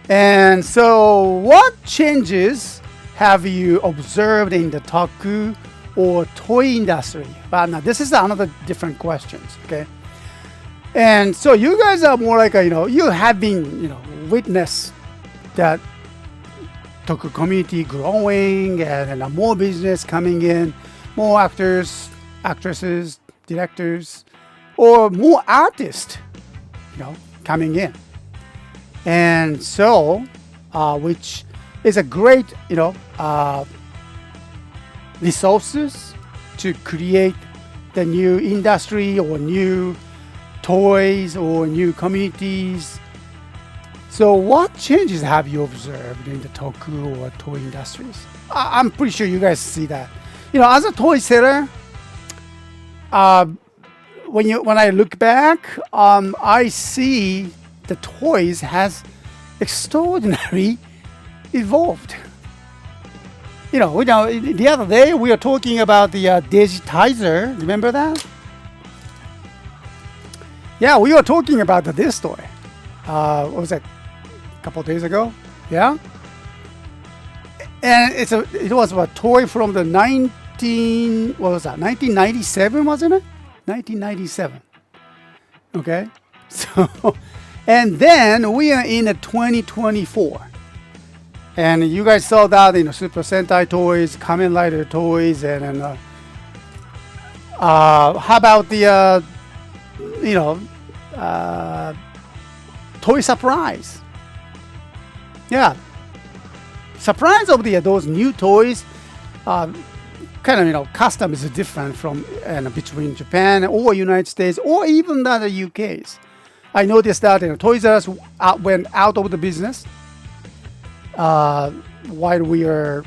And so, what changes have you observed in the Toku or toy industry? Well, now this is another different questions, okay? And so you guys are more like you have been witness that Toku community growing and more business coming in, more actors, actresses, directors, or more artists, coming in. And so, which is a great, resources to create the new industry or new toys or new communities. So what changes have you observed in the Toku or toy industries? I'm pretty sure you guys see that. As a toy seller, when I look back, I see the toys has extraordinarily evolved. The other day we were talking about the digitizer. Remember that? Yeah, we were talking about this toy. What was that? A couple of days ago? Yeah. And it was a toy from the 1997, wasn't it? 1997. Okay. So, and then we are in 2024. And you guys saw that in Super Sentai toys, Kamen Rider toys, and how about the toy surprise? Yeah, surprise of those new toys. Kind of custom is different from between Japan or United States or even the UK's. I noticed that Toys R Us went out of the business while we are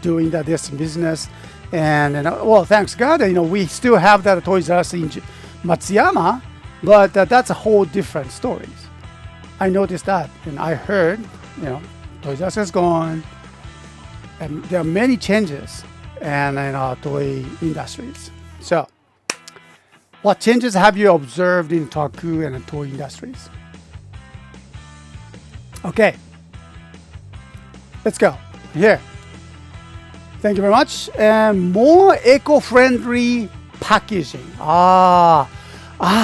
doing this business, and well, thanks God, we still have that Toys R Us in Matsuyama, but that's a whole different story. I noticed that, and I heard Toys R Us is gone, and there are many changes in our toy industries. So, what changes have you observed in Toku and toy industries? Okay, let's go. Here. Thank you very much. And more eco-friendly packaging.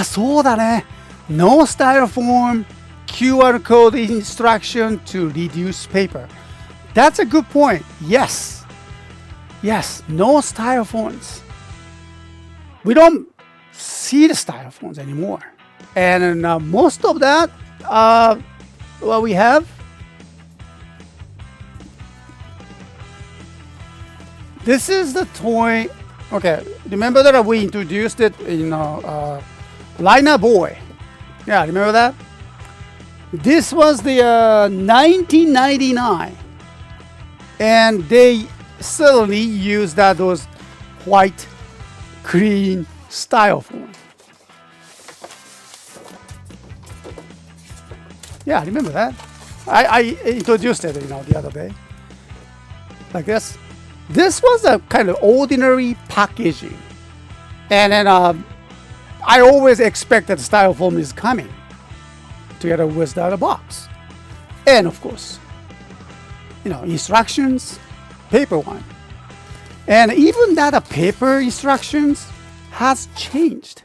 そうだね。No styrofoam, QR code instruction to reduce paper. That's a good point. Yes. Yes, no styrofoams. We don't see the styrofoams anymore. And most of that, what we have, this is the toy. Okay, remember that we introduced it in Liner Boy. Yeah, remember that? This was the 1999, and they suddenly used those white, clean styrofoam. Yeah, remember that? I introduced it, the other day, like this. This was a kind of ordinary packaging, and then I always expected styrofoam is coming together with the other box, and of course, instructions, paper one, and even that paper instructions has changed.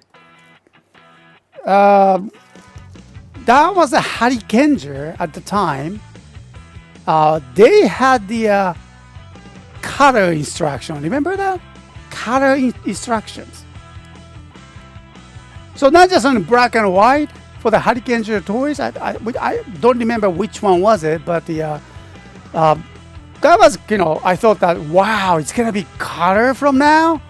That was a Harikenger at the time. They had the color instruction. Remember that? Color instructions. So not just on black and white for the Harikenger toys. I don't remember which one was it, but that was, I thought that, wow, it's going to be color from now.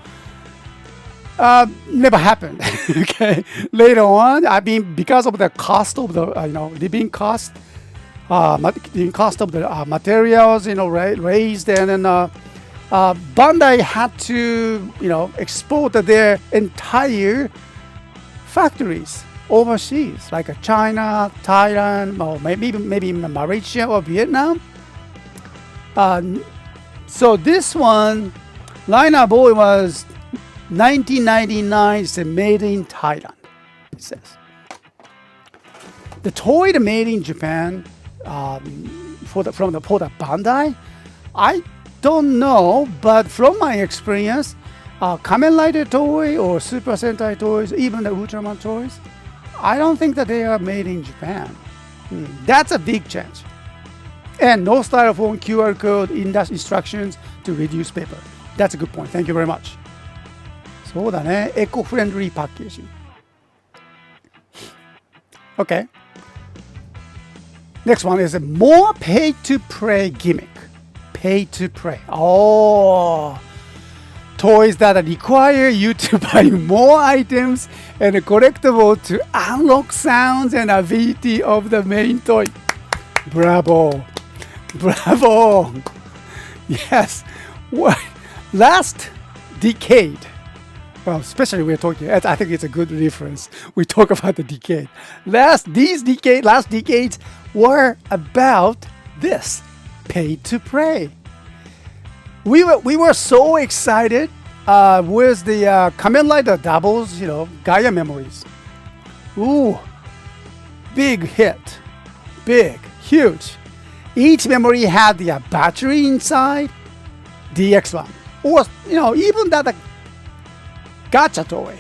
Never happened. Okay. Later on, because of the cost of the, living cost, the cost of the materials, raised, and then Bandai had to, export their entire factories overseas, like China, Thailand, or maybe Malaysia or Vietnam. So this one, Liner Boy, was 1999. It's made in Thailand, it says. the toy made in Japan for the Bandai, I don't know, but from my experience, Kamen Rider toy or Super Sentai toys, even the Ultraman toys, I don't think that they are made in Japan. That's a big change. And no styrofoam QR code instructions to reduce paper. That's a good point. Thank you very much. そうだね。エコフレンドリーパッケージ。Okay. Next one is a more pay-to-play gimmick. Pay-to-play. Oh, toys that require you to buy more items and collectible to unlock sounds and ability of the main toy. Bravo. Bravo. Yes. Last decade. Well, especially we're talking, I think it's a good reference. We talk about the decade. Last decades were about this, pay to play. We were so excited with the Kamen Rider doubles, Gaia memories. Ooh, big hit, big, huge. Each memory had the battery inside, DX1, or even that gacha toy,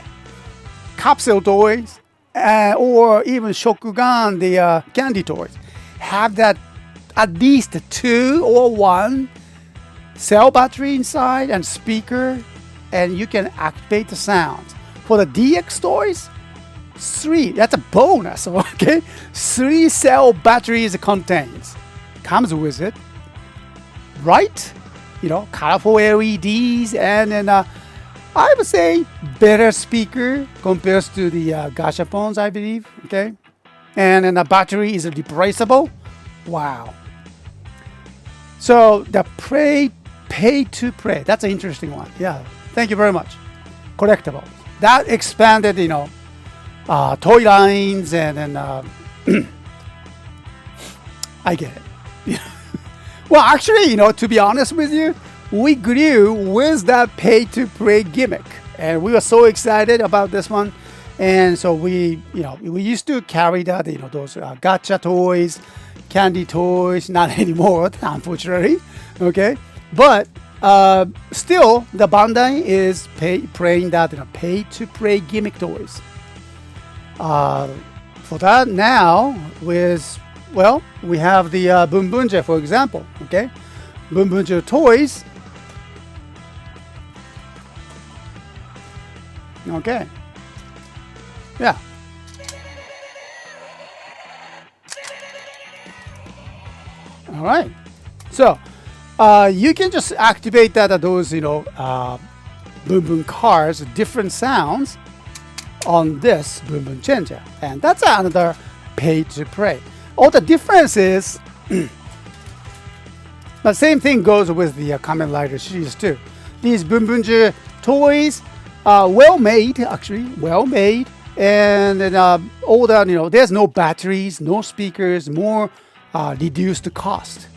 capsule toys, or even Shokugan, the candy toys, have that at least 2 or 1 cell battery inside and speaker, and you can activate the sounds. For the DX toys, 3, that's a bonus, okay? 3 cell batteries comes with it, right? Colorful LEDs, and then I would say better speaker compared to the gashapons, I believe. Okay, and then the battery is replaceable. Wow. So the pay to play. That's an interesting one. Yeah. Thank you very much. Collectibles. That expanded, toy lines, and then I get it. Well, actually, to be honest with you, we grew with that pay-to-play gimmick, and we were so excited about this one. And so we used to carry that, those gacha toys, candy toys. Not anymore, unfortunately. Okay, but still, the Bandai is playing that pay-to-play gimmick toys. For that now, we have the Bunbunja, for example. Okay, Bunbunja toys. Okay. Yeah. All right. So you can just activate those Boom Boom cards, different sounds on this Boom Boom Changer, and that's another pay to play. All the difference is the same thing goes with the Kamen Rider series too. These Boom Boom toys. Well made, actually, well made, and then all the there's no batteries, no speakers, more reduced cost,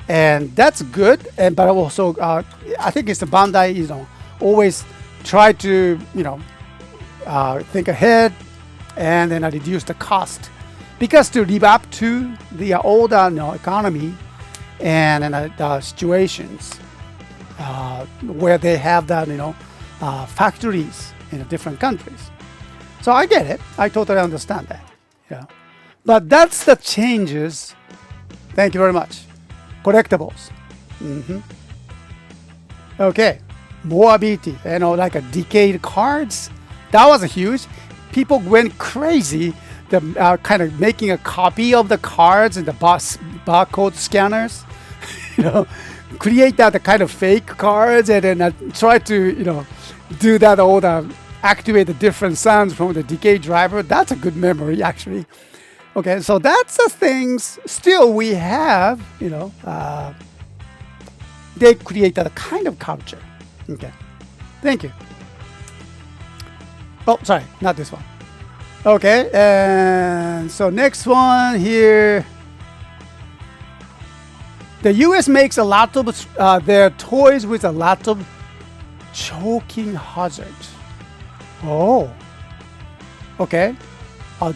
and that's good. And but also, I think it's the Bandai, always try to think ahead and then reduce the cost, because to live up to the older economy and the situations where they have that factories in different countries. So I get it. I totally understand that. Yeah. But that's the changes. Thank you very much. Collectibles. Okay. More ability. Like a decade cards. That was huge. People went crazy. The kind of making a copy of the cards and the barcode scanners. Create that kind of fake cards, and then try to do that, all the activate the different sounds from the decay driver. That's a good memory, actually. Okay, so that's the things. Still, we have, they create that kind of culture. Okay, thank you. Oh, sorry, not this one. Okay, and so next one here. The US makes a lot of their toys with a lot of choking hazard. Oh, okay.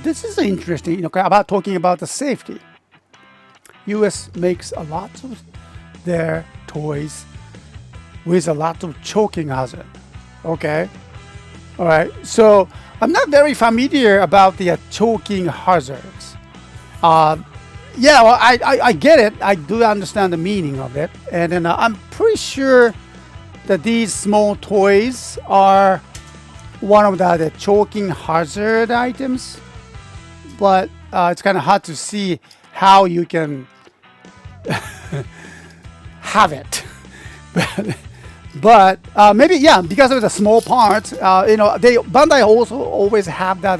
This is interesting, about talking about the safety. U.S. makes a lot of their toys with a lot of choking hazard. Okay, all right. So I'm not very familiar about the choking hazards. Yeah, well, I get it. I do understand the meaning of it, and then I'm pretty sure that these small toys are one of the choking hazard items. But it's kind of hard to see how you can have it. but maybe, yeah, because of the small parts, Bandai also always have that,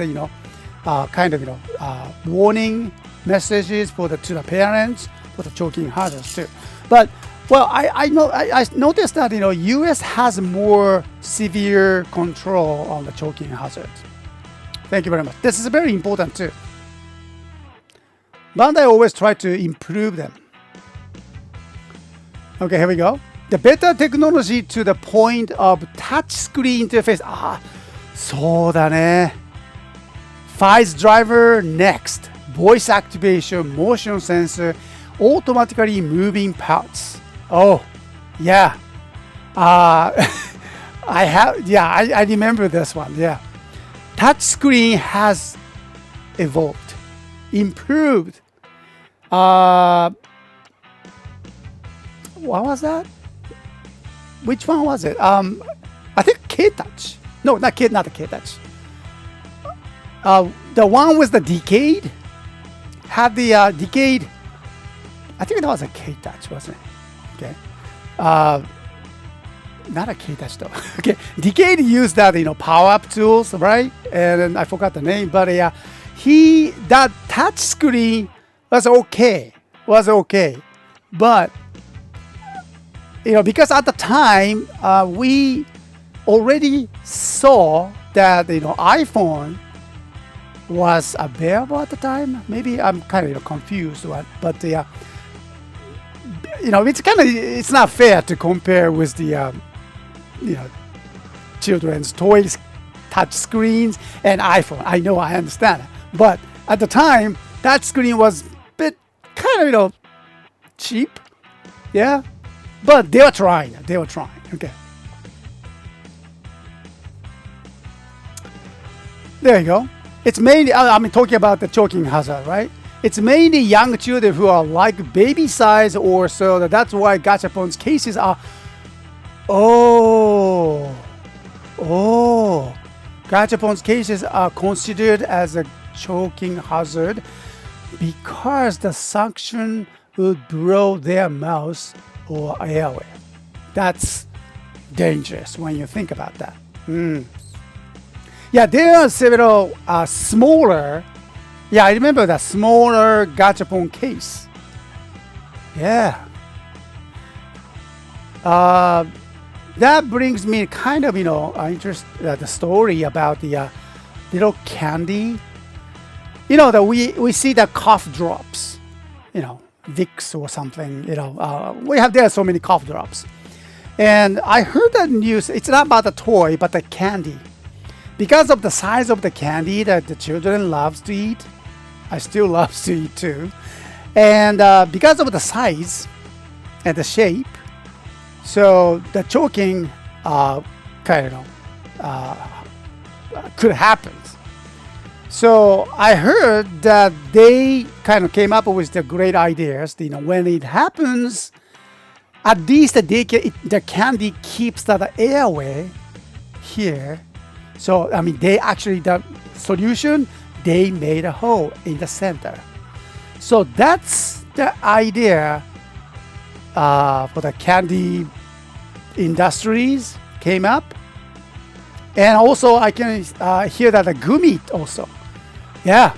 kind of, warning messages to the parents for the choking hazards too. But well, I noticed that U.S. has more severe control on the choking hazards. Thank you very much. This is very important too. Bandai always try to improve them. Okay, here we go. The better technology to the point of touchscreen interface. そうだね。Files driver next. Voice activation, motion sensor, automatically moving parts. Oh, yeah. I remember this one. Yeah. Touchscreen has evolved, improved. What was that? Which one was it? I think K-Touch. No, not the K-Touch. The one with the decade had the decade. I think that was a K-Touch, wasn't it? Okay. Not a K-Touch though. Okay. Decade used that, power-up tools, right? And then I forgot the name, but that touch screen was okay. But because at the time we already saw that iPhone was available at the time. Maybe I'm kind of confused, but it's not fair to compare with the children's toys, touch screens, and iPhone. I understand, but at the time that screen was a bit kind of cheap, yeah. But they were trying. Okay. There you go. It's mainly, talking about the choking hazard, right? It's mainly young children who are like baby size or so. That's why Gachapon's cases are. Gachapon's cases are considered as a choking hazard because the suction would blow their mouth or airway. That's dangerous when you think about that. Yeah, there are several smaller. Yeah, I remember that smaller Gachapon case. Yeah. That brings me kind of, interest the story about the little candy. That we see the cough drops. Vicks or something. There are so many cough drops. And I heard that news. It's not about the toy, but the candy. Because of the size of the candy that the children loves to eat, I still love to eat too. And because of the size and the shape, so the choking could happen. So I heard that they kind of came up with the great ideas. When it happens, at least the candy keeps the airway here. So the solution, they made a hole in the center. So that's the idea for the candy industries came up. And also I can hear that the gumi also. Yeah.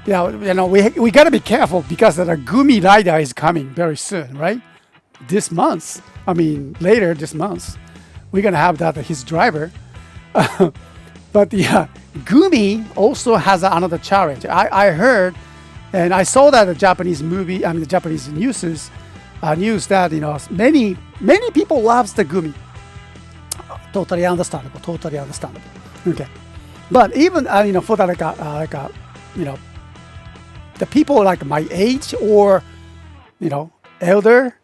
We got to be careful because the gumi rider is coming very soon, right? This month. Later this month. We're going to have that his driver. But yeah, gumi also has another challenge. I heard and I saw that the Japanese movie, the Japanese news that many people loves the gumi. Totally understandable. Okay, But even for the the people like my age or elder,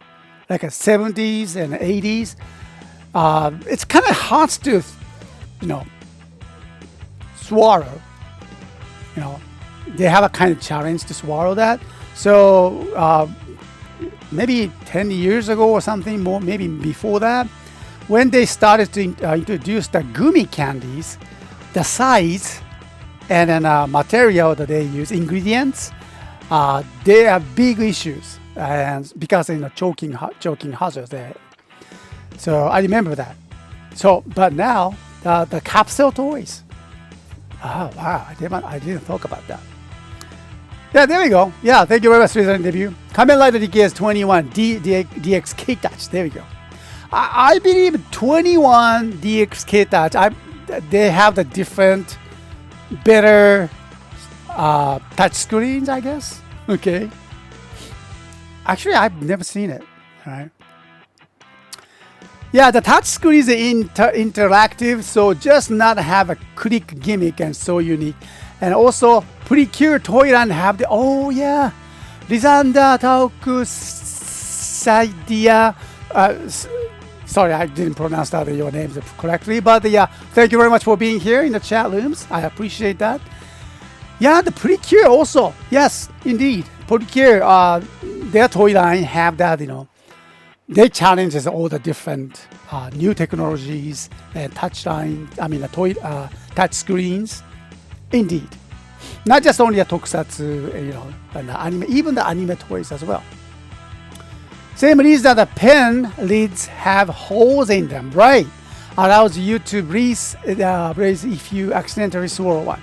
like a 70s and 80s, it's kind of hard to swallow. They have a kind of challenge to swallow that. So maybe 10 years ago or something more, maybe before that, when they started to introduce the gummy candies, the size and then material that they use, ingredients, they have big issues, and because choking hazards there. So I remember that. So, but now the capsule toys. Oh wow, I didn't talk about that. Yeah, there we go. Yeah, thank you very much for the debut. Kamen Rider DKS 21 DX K-Touch. There we go. I believe 21 DX K-Touch. They have the different, better touch screens, I guess. Okay. Actually, I've never seen it. All right. Yeah, the touch screen is interactive, so just not have a click gimmick and so unique. And also, pretty cute Toyland have the, oh yeah, Lisanda Tokusatsu. Sorry, I didn't pronounce your names correctly, but yeah, thank you very much for being here in the chat rooms. I appreciate that. Yeah, the pretty cute also. Yes, indeed, pretty cute. Their toy line have that, they challenges all the different new technologies and touch screens. Indeed, not just only a tokusatsu, and the anime, even the anime toys as well. Same reason that the pen lids have holes in them, right? Allows you to breathe if you accidentally swallow one.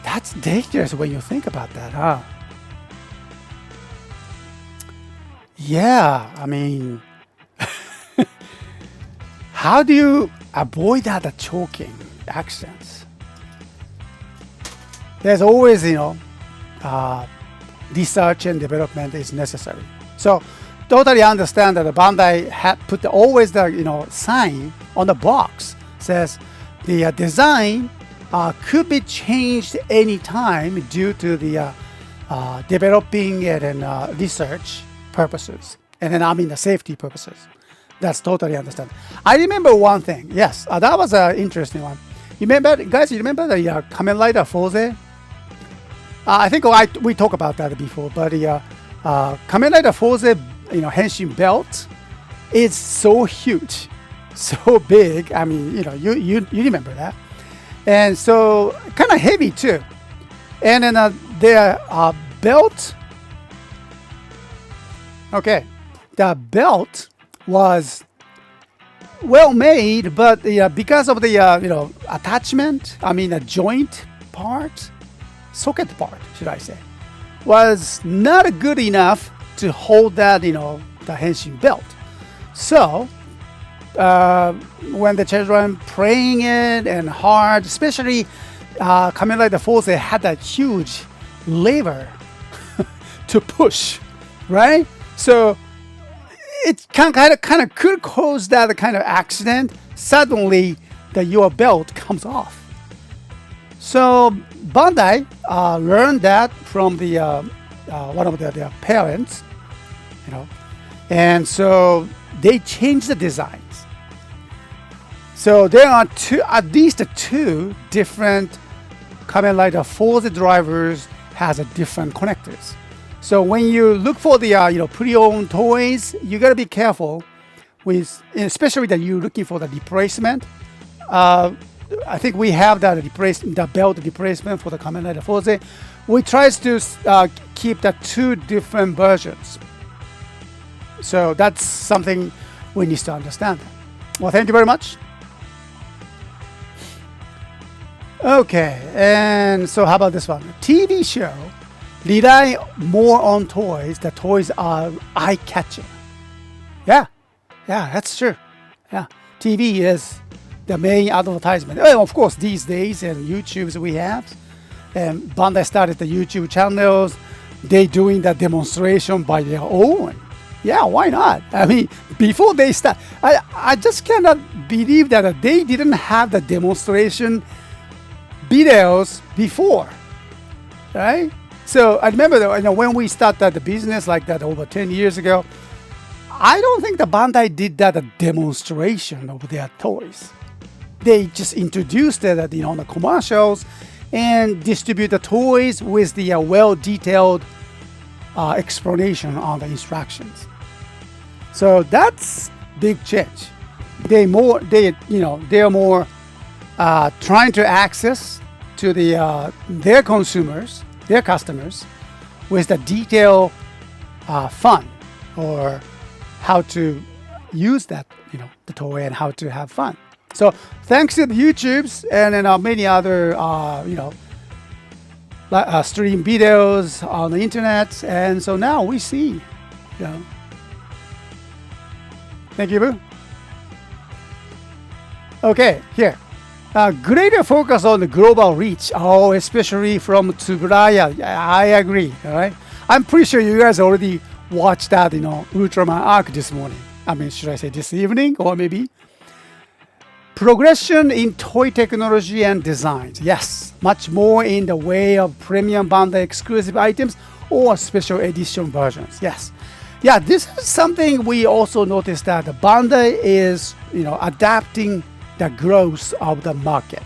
That's dangerous when you think about that, huh? Yeah, I mean, how do you avoid that choking accidents? There's always, research and development is necessary. So, totally understand that the Bandai had put always the sign on the box says the design could be changed anytime due to the developing and research purposes, and then the safety purposes. That's totally understand. I remember one thing. Yes, that was an interesting one. You remember, guys? You remember the Kamen Rider Forze? I think we talked about that before, but the Kamen Rider Forze, henshin belt is so huge, so big. I mean, you remember that, and so kind of heavy too. And then their belt. Okay, the belt was well made, but because of the attachment, a joint part, socket part, should I say, was not good enough to hold that the henshin belt. So when the children praying it and hard, especially Kamen Rider Force, they had that huge lever to push, right? So it kind of could cause that kind of accident. Suddenly, your belt comes off. So Bandai learned that from the one of their parents, and so they changed the designs. So there are at least two different Kamen Rider Force drivers has a different connectors. So when you look for the pre-owned toys, you gotta be careful with, especially that you're looking for the replacement. I think we have the belt replacement for the Kamen Rider Forze. We try to keep the two different versions. So that's something we need to understand. Well, thank you very much. Okay, and so how about this one? TV show rely more on toys. The toys are eye-catching. Yeah, that's true. Yeah, TV is the main advertisement. Well, of course, these days and YouTubes we have, and Bandai started the YouTube channels. They doing the demonstration by their own. Yeah, why not? I mean, before they start, I just cannot believe that they didn't have the demonstration videos before, right? So I remember that, when we started the business like that over 10 years ago, I don't think the Bandai did that a demonstration of their toys. They just introduced it at on the commercials and distribute the toys with the well-detailed explanation on the instructions. So that's big change. They're more trying to access to their consumers, their customers, with the detailed fun, or how to use that, the toy, and how to have fun. So thanks to the YouTubes and then many other, stream videos on the internet, and so now we see, Thank you, Boo. Okay, here. Greater focus on the global reach. Oh, especially from Tsuburaya. I agree. All right. I'm pretty sure you guys already watched that, Ultraman arc this morning. I mean, should I say this evening, or maybe? Progression in toy technology and designs. Yes, much more in the way of premium Bandai exclusive items or special edition versions. Yes. Yeah, this is something we also noticed, that the Bandai is, adapting the growth of the market.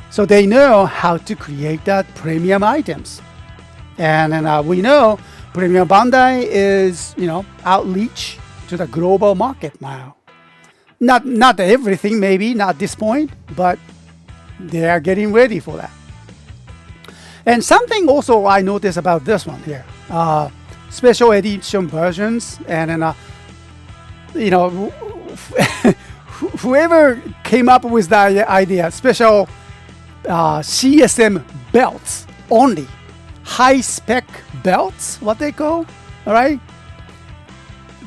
So they know how to create that premium items. And we know Premium Bandai is, outreach to the global market now. Not everything, maybe, not at this point, but they are getting ready for that. And something also I noticed about this one here, special edition versions, and then, whoever came up with the idea, special CSM belts only, high spec belts, what they call, all right?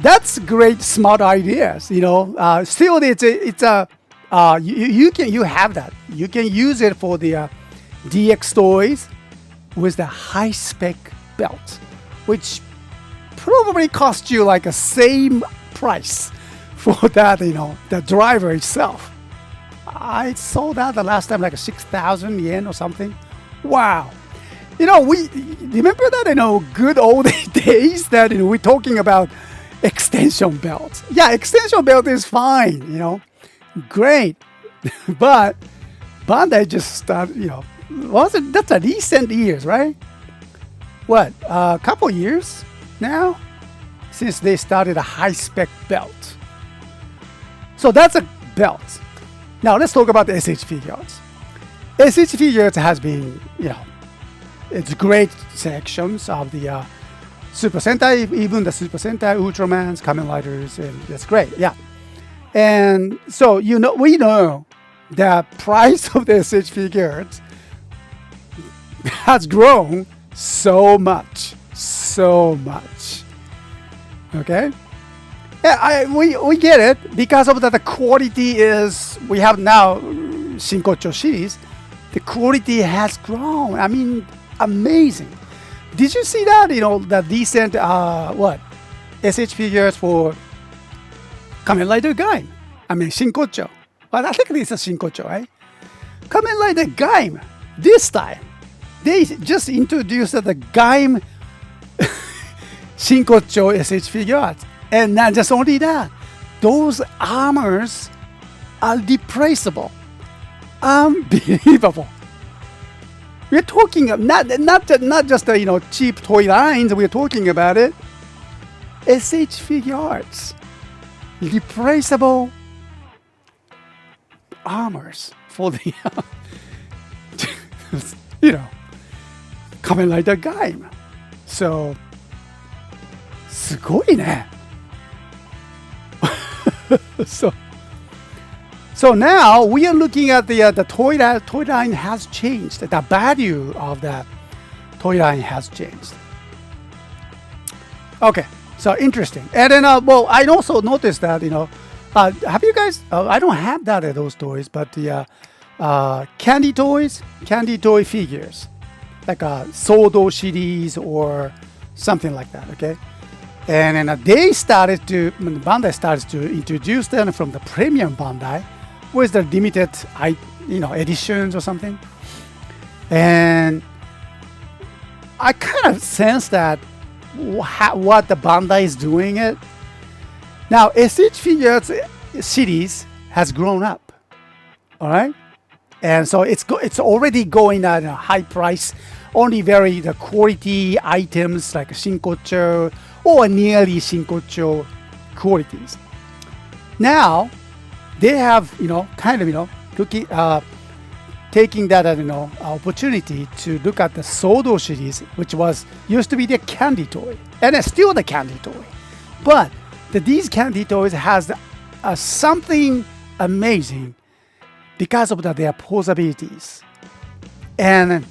That's great, smart ideas. Still, you have that. You can use it for the DX toys with the high spec belt, which probably cost you like a same price for that, the driver itself. I saw that the last time, like 6,000 yen or something. Wow. We remember that, good old days that, we're talking about extension belts. Yeah, extension belt is fine, great. But Bandai just started, that's a recent years, right? What, a couple years now since they started a high-spec belt. So that's a belt. Now let's talk about the SH figures. SH figures has been, it's great sections of the Super Sentai, even the Super Sentai, Ultramans, Kamen Riders, and that's great, yeah. And so, we know the price of the SH figures has grown so much. Okay? Yeah, we get it, because of that the quality is, we have now Shinkocho series, the quality has grown. I mean, amazing. Did you see that, the decent, SH figures for Kamen Rider Gaim? I mean, Shinkocho. Well, I think it's a Shinkocho, right? Kamen Rider Gaim, this time, they just introduced the Gaim Shinkocho SH figures. And not just only that, those armors are replaceable. Unbelievable. We're talking of not just the cheap toy lines. We're talking about it. SH figures, replaceable armors for the Kamen Rider Gaim. So, すごいね. So now we are looking at the toy line has changed. The value of that toy line has changed. Okay, so interesting. And then, I also noticed that, have you guys, I don't have that those toys, but the candy toy figures, like a Sodo series or something like that, okay? And then Bandai started to introduce them from the premium Bandai with the limited editions or something. And I kind of sense that what the Bandai is doing it. Now, SH Figures series has grown up, all right? And so it's already going at a high price, only the quality items like Shinkocho or nearly Shinkocho qualities. Now, they have, looking, taking that opportunity to look at the Sodo series, which used to be the candy toy, and it's still the candy toy. But these candy toys has something amazing because of their posabilities, and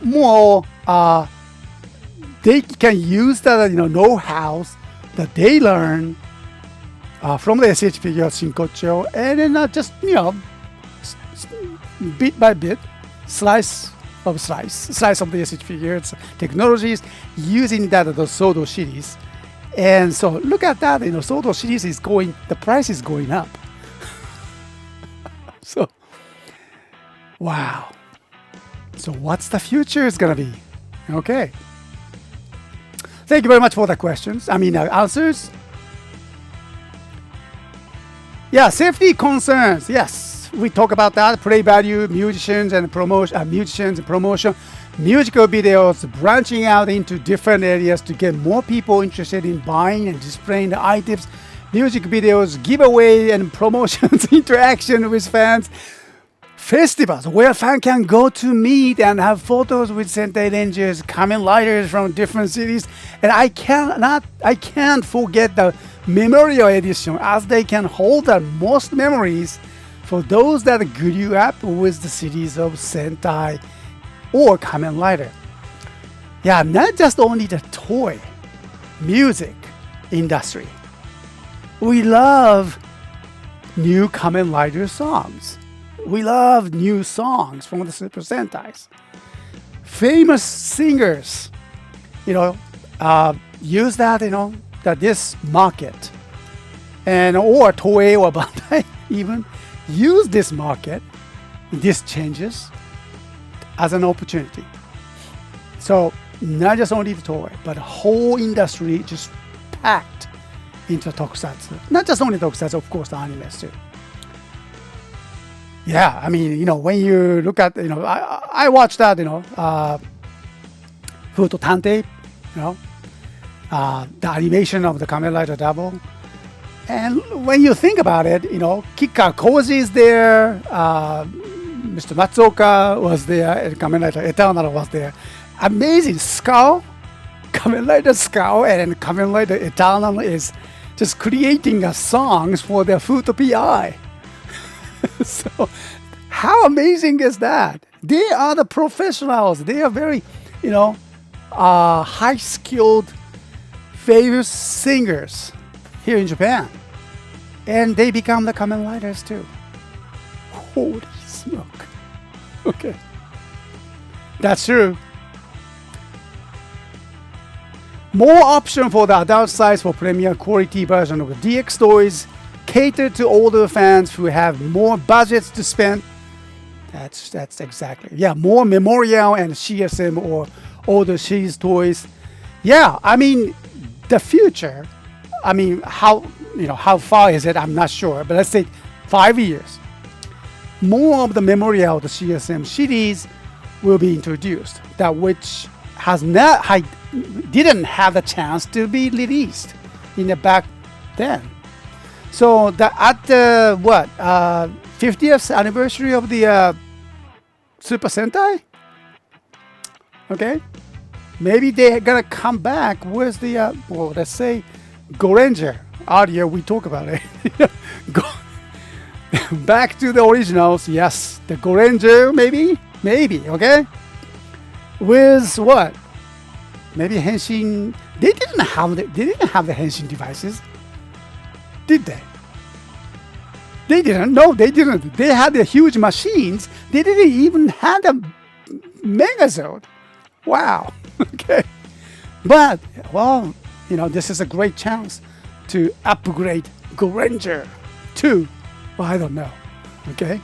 more they can use the know-how that they learn from the SH Figure Shinkocho, and then just bit by bit, slice of the SH Figures technologies using the Sodo series. And so look at that, Sodo series the price is going up. So, wow. So what's the future is going to be? Okay. Thank you very much for the questions. Answers. Yeah, safety concerns. Yes, we talk about that. Play value, musicians and promotion. Musical videos branching out into different areas to get more people interested in buying and displaying the items. Music videos, giveaway and promotions, interaction with fans. Festivals where fans can go to meet and have photos with Sentai Rangers, Kamen Riders from different cities. And I can't forget the Memorial Edition, as they can hold the most memories for those that grew up with the series of Sentai or Kamen Rider. Yeah, not just only the toy, music industry. We love new Kamen Rider songs. We love new songs from the Super Sentais. Famous singers, use that, this market, or Toei or Bandai even use this market, these changes as an opportunity. So not just only the toy, but the whole industry just packed into Tokusatsu. Not just only Tokusatsu, of course, the animes too. Yeah, when you look at, I watched that, Futo Tantei, the animation of the Kamen Rider Double. And when you think about it, Kika Koji is there, Mr. Matsuoka was there, and Kamen Rider Eternal was there. Amazing Skull, Kamen Rider Skull, and Kamen Rider Eternal is just creating songs for their Futo PI. So, how amazing is that? They are the professionals. They are very, high-skilled, famous singers here in Japan. And they become the Kamen Riders too. Holy smoke. Okay. That's true. More option for the adult size for premium quality version of the DX toys, cater to older fans who have more budgets to spend. That's exactly. Yeah, more Memorial and CSM or older series toys. Yeah, the future. How far is it? I'm not sure, but let's say 5 years. More of the Memorial, the CSM series will be introduced. That which didn't have the chance to be released in the back then. So at the 50th anniversary of the Super Sentai, okay, maybe they're gonna come back with the let's say Goranger. Earlier we talked about it. Go back to the originals. Yes, the Goranger maybe, okay. With what? Maybe Henshin. They didn't have the Henshin devices, did they? They didn't. No, they didn't. They had the huge machines. They didn't even have a Megazord. Wow. Okay. But this is a great chance to upgrade Goranger to, I don't know. Okay.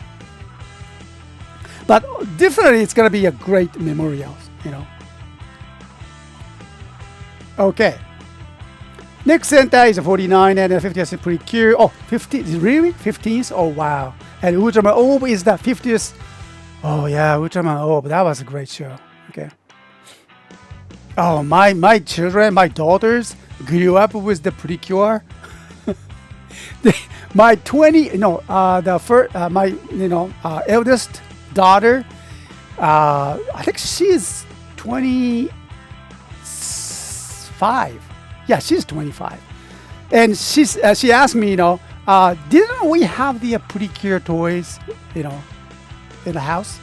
But definitely it's going to be a great memorial, you know. Okay. Next Sentai is 49 and 50 is pretty cute. Oh, 50, really? 15th? Oh, wow. And Ultraman Orb is the 50th. Oh, yeah, Ultraman Orb. That was a great show. Okay. Oh, my children, my daughters grew up with the Precure. My eldest daughter, I think she's 25. Yeah, she's 25, and she asked me, didn't we have the Precure toys, in the house?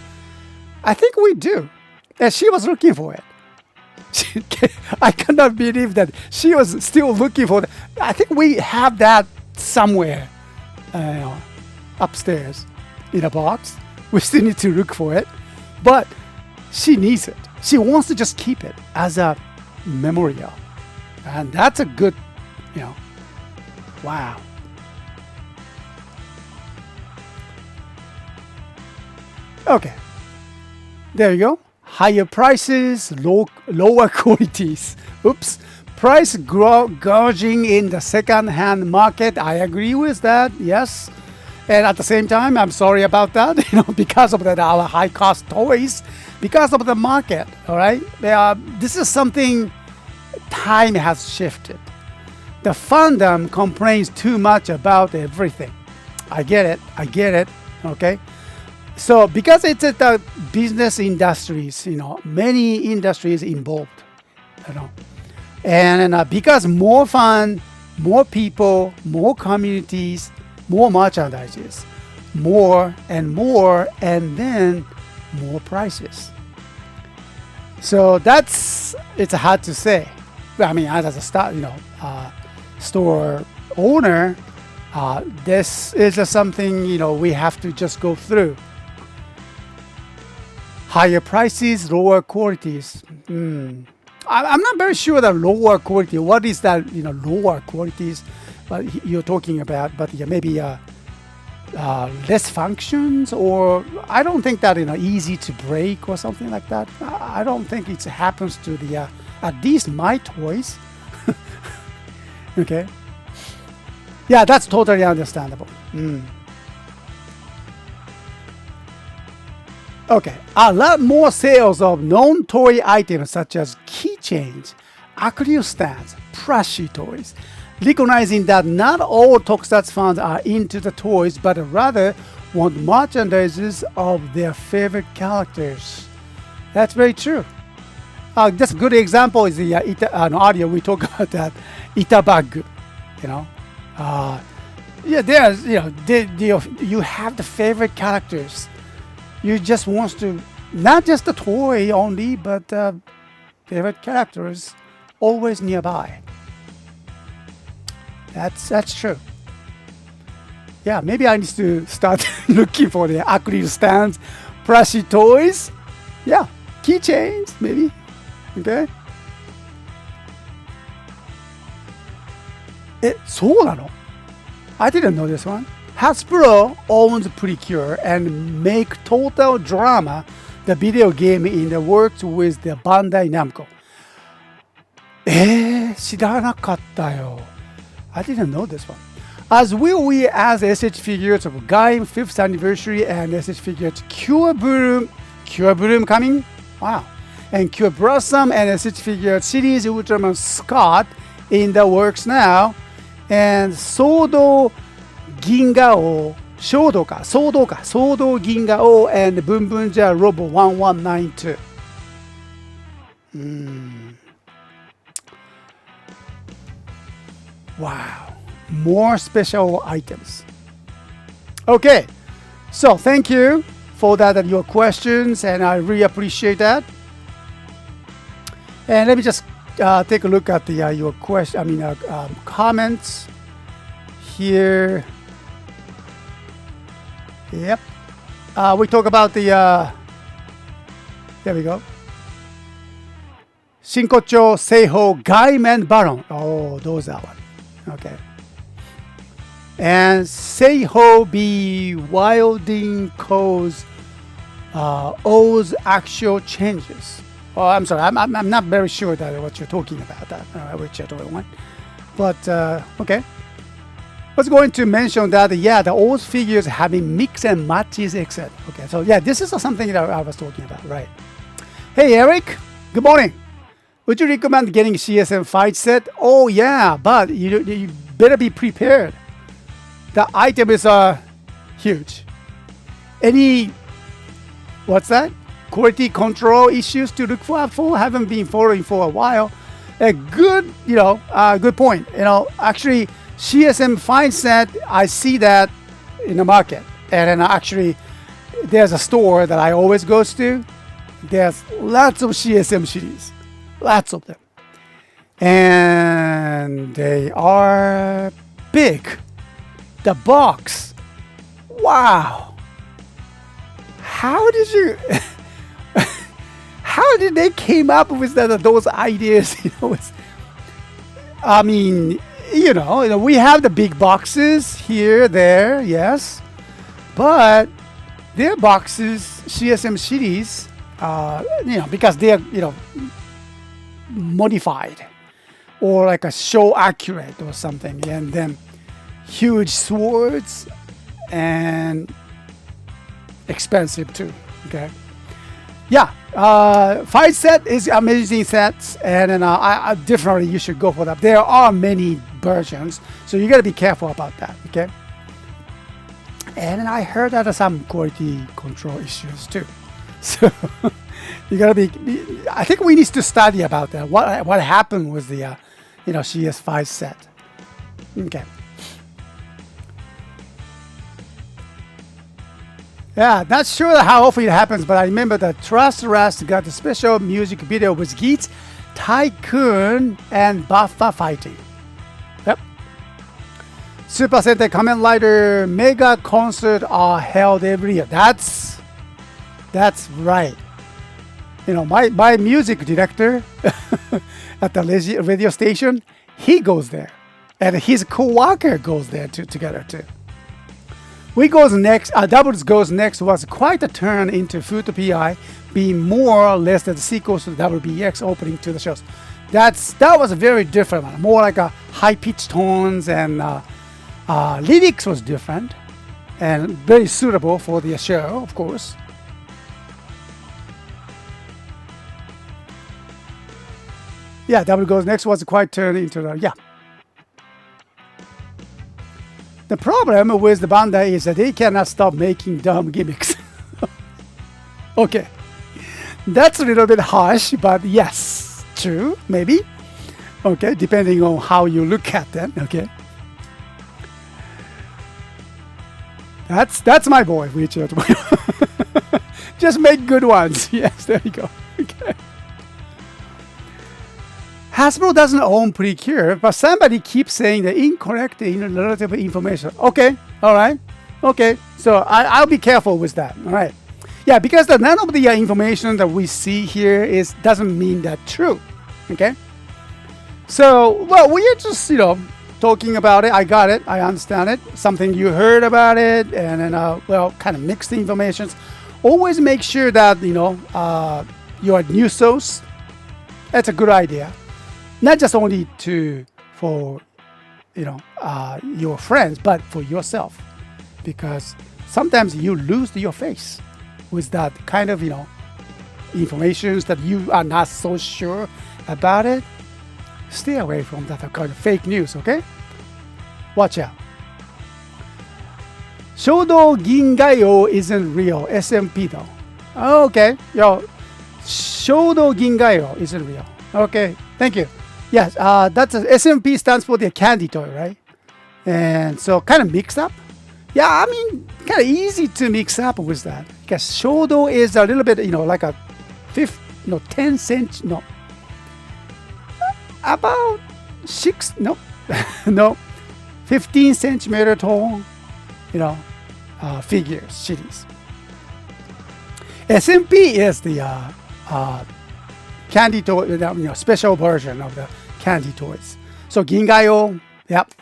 I think we do, and she was looking for it. I cannot believe that she was still looking for it. I think we have that somewhere. Upstairs in a box. We still need to look for it, but she needs it. She wants to just keep it as a memorial, and that's a good, wow. Okay, there you go. Higher prices, lower qualities. Oops. Price gouging in the second-hand market. I agree with that. Yes. And at the same time, I'm sorry about that. Because of our high-cost toys, because of the market. All right. This is something time has shifted. The fandom complains too much about everything. I get it. Okay. So because it's the business industries, many industries involved. And because more fun, more people, more communities, more merchandises, more, and then more prices. So it's hard to say. I mean, as a store owner, this is something, we have to just go through. Higher prices, lower qualities. I'm not very sure the lower quality. What is that? Lower qualities, but you're talking about. But yeah, maybe less functions, or I don't think that easy to break or something like that. I don't think it happens to the at least my toys. Okay. Yeah, that's totally understandable. Okay, a lot more sales of non-toy items such as keychains, acrylic stands, plushie toys, recognizing that not all Tokusatsu fans are into the toys, but rather want merchandises of their favorite characters. That's very true. Just a good example is the audio we talk about that Ita bag. There's you have the favorite characters. You just want to, not just the toy only, but favorite characters always nearby. That's true. Yeah, maybe I need to start looking for the acrylic stands, plushie toys. Yeah, keychains, maybe. Okay. そうなの? I didn't know this one. Hasbro owns Precure and make Total Drama, the video game in the works with the Bandai Namco. 知らなかったよ. I didn't know this one. As will we as SH figures of Gaim 5th anniversary and SH figures Cure Bloom coming? Wow. And Cure Blossom and SH figures series Ultraman Scott in the works now. And Sodo Gingao, Sodo Gingao and Bunbunja Robo 1192. Wow. More special items. Okay. So thank you for that your questions, and I really appreciate that. And let me just take a look at the your question. Comments here. Yep. We talk about the. There we go. Shinkocho, Seiho, Gaim, and Baron. Oh, those are one. Okay. And Seiho be Wilding Cause O's actual changes. Oh, I'm sorry, I'm not very sure that what you're talking about, that which other one. But okay. I was going to mention that, yeah, the O's figures having mix and matches, etc. Okay, so yeah, this is something that I was talking about, right? Hey, Eric, good morning. Would you recommend getting CSM fight set? Oh, yeah, but you better be prepared. The item is huge. Any, what's that? Quality control issues to look for? Haven't been following for a while. A good, good point. Actually, CSM fine set, I see that in the market. And then actually, there's a store that I always go to. There's lots of CSM series. Lots of them. And they are big. The box. Wow. How did you... How did they came up with those ideas? I mean, we have the big boxes here, there, yes. But their boxes, CSM series, because they're, modified or like a show accurate or something. And then huge swords and expensive too, okay? Yeah, fight set is amazing sets, and then I definitely you should go for that. There are many versions, so you gotta be careful about that, okay? And I heard that some quality control issues too, so you gotta be. I think we need to study about that. What happened with the CS5 set? Okay. Yeah, not sure how often it happens, but I remember that Trust Rust got a special music video with Geats, Tycoon, and Buffa fighting. Yep. Super Sentai Kamen Rider mega concert are held every year. That's right. My music director at the radio station, he goes there, and his co-worker goes there together too. We goes next, Doubles goes next was quite a turn into Food PI, being more or less the sequels to the WBX opening to the shows. That was a very different one, more like a high-pitched tones, and lyrics was different and very suitable for the show, of course. Yeah, Double Goes Next was quite turned into the, yeah. The problem with the Bandai is that they cannot stop making dumb gimmicks. Okay. That's a little bit harsh, but yes, true, maybe. Okay, depending on how you look at them, okay. That's my boy, Richard. Just make good ones. Yes, there you go. Okay. Hasbro doesn't own Precure, but somebody keeps saying the incorrect relative information. Okay, all right. Okay, so I'll be careful with that. All right. Yeah, because none of the information that we see here doesn't mean that true. Okay. So, well, we are just, talking about it. I got it. I understand it. Something you heard about it, and then, kind of mixed information. Always make sure that, your news source, that's a good idea. Not just only for your friends, but for yourself, because sometimes you lose your face with that kind of information that you are not so sure about it. Stay away from that kind of fake news, okay? Watch out. Shodo Gingayo isn't real. SMP though. Okay, Shodo Gingayo isn't real. Okay, thank you. Yes, that's SMP stands for the candy toy, right? And so kind of mix up. Yeah, I mean, kind of easy to mix up with that. Because Shodo is a little bit, like a 10 cent, about 15 centimeter tall, figure series. SMP is the candy toy, special version of the candy toys. So Gingayo, yep.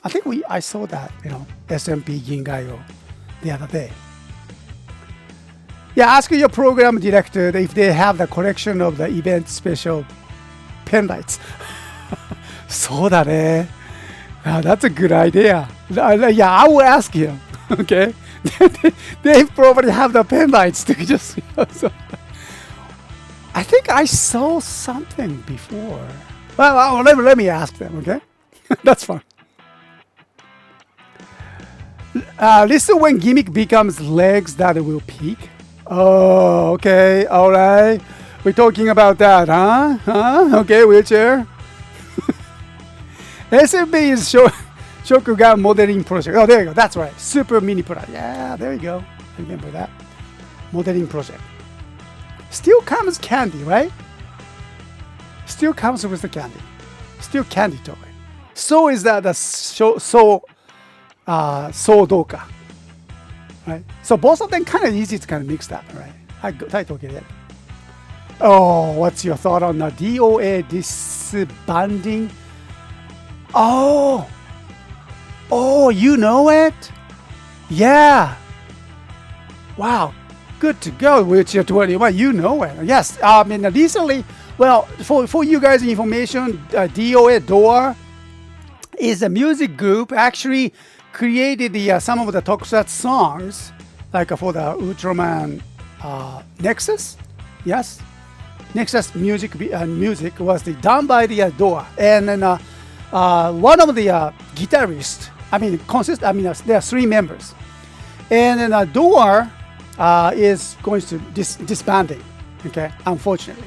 I think I saw that, SMP Gingayo the other day. Yeah, ask your program director if they have the collection of the event special pen lights. そうだね。That's a good idea. Yeah, I will ask him. Okay. They probably have the pen lights to just. So. I think I saw something before. Well, let me ask them. Okay. That's fine. Listen when gimmick becomes legs that will peak. Oh, okay. All right. We're talking about that, huh? Okay, wheelchair. SMB is Shokugan modeling project. Oh, there you go. That's right. Super mini product. Yeah, there you go. Remember that. Modeling project. Still comes candy, right? Still comes with the candy. Still candy toy. So is that the doka. Right? So both of them kind of easy to kind of mix that, right? Oh, what's your thought on the DOA disbanding? Oh, you know it? Yeah. Wow. Good to go, Wheelchair 21. You know it. Yes. I mean, recently, well, for you guys' information, DOA Door is a music group actually created some of the Tokusatsu songs, like for the Ultraman Nexus. Yes. Nexus music was done by the Door. And then one of the guitarists, there are three members. And then Door is going to disbanding, okay, unfortunately.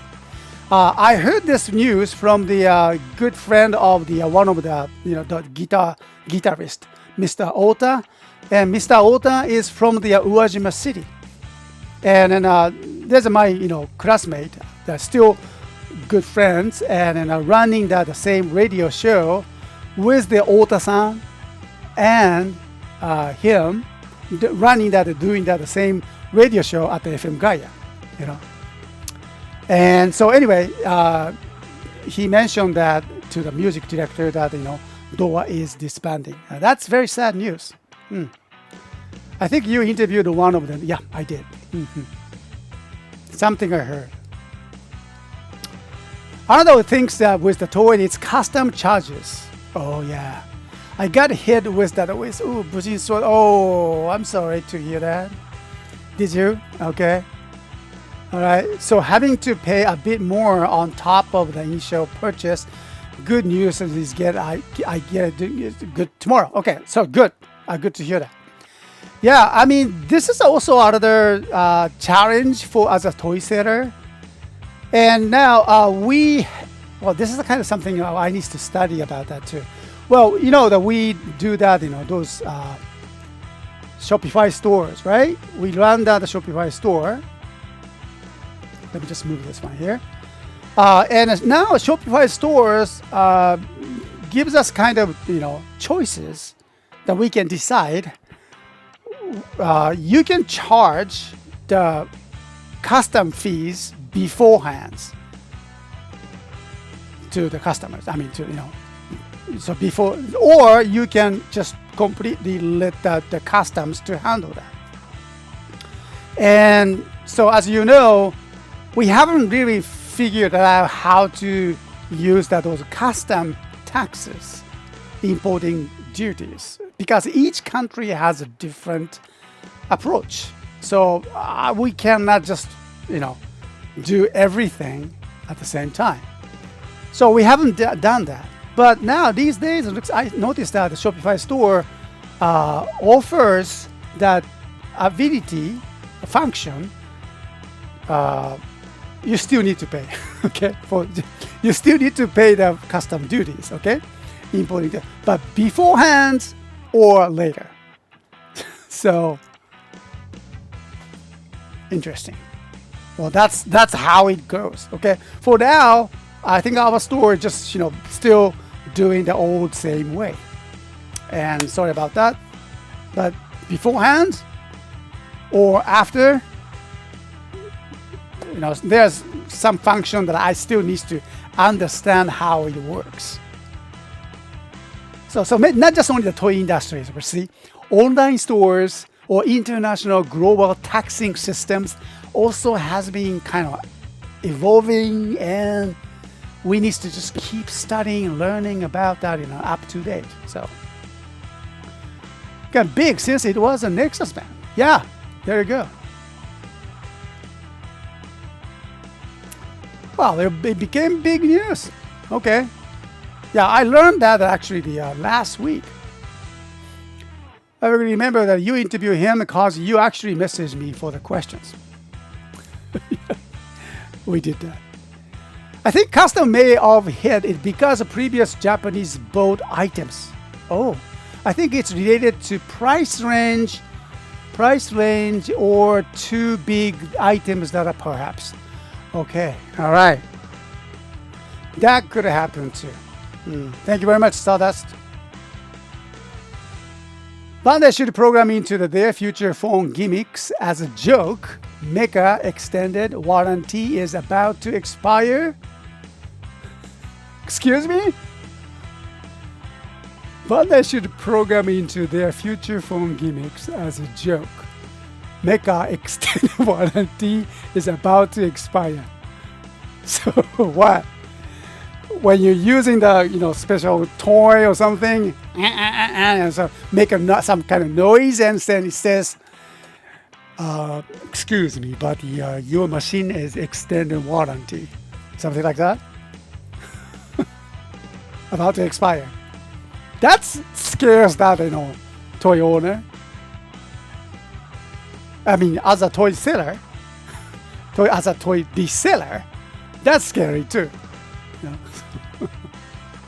I heard this news from the good friend of the one of the the guitarist, Mr. Ota, and Mr. Ota is from the Uwajima city, and then there's my classmate. They're still good friends, and running the same radio show with the Ota-san and him running doing the same radio show at the FM Gaia, And so anyway, he mentioned that to the music director that Doa is disbanding. That's very sad news. I think you interviewed one of them. Yeah, I did. Something I heard. Another thing that with the toy, it's custom charges. Oh yeah, I got hit with that. Bujin Sword. Oh, I'm sorry to hear that. Did you? Okay. All right. So having to pay a bit more on top of the initial purchase. Good news is I get it good tomorrow. Okay. So good. Good to hear that. Yeah. I mean, this is also another challenge for as a toy seller. And now this is kind of something I need to study about that too. Well, that we do that, those Shopify stores, right? We run that the Shopify store. Let me just move this one here. And now Shopify stores gives us kind of, choices that we can decide. You can charge the custom fees beforehand to the customers. So before, or you can just completely let the customs to handle that. And so, as you know, we haven't really figured out how to use those custom taxes, importing duties, because each country has a different approach. So we cannot just, do everything at the same time. So we haven't done that. But now these days, I noticed that the Shopify store offers that ability, function. You still need to pay, okay? You still need to pay the custom duties, okay? Importing that, but beforehand or later. So interesting. Well, that's how it goes. Okay. For now, I think our store is just still doing the old same way. And sorry about that. But beforehand or after, there's some function that I still need to understand how it works. So not just only the toy industries, but see, online stores or international global taxing systems also has been kind of evolving, and we need to just keep studying, learning about that, up to date. So got big since it was a Nexus band. Yeah, there you go. Well, it became big news. Okay. Yeah, I learned that actually the last week. I remember that you interviewed him because you actually messaged me for the questions. We did that. I think custom made of head is because of previous Japanese bought items. Oh, I think it's related to price range, or too big items that are perhaps. Okay, all right. That could have happened too. Thank you very much, Stardust. Bandai should program into their future phone gimmicks as a joke. Mecha extended warranty is about to expire. Excuse me? Bandai should program into their future phone gimmicks as a joke. Mecha extended warranty is about to expire. So what? When you're using the special toy or something, and so make some kind of noise, and then it says, "Excuse me, but your machine is extended warranty," something like that, about to expire. That scares that toy owner. I mean, as a toy seller, as a toy reseller, that's scary too.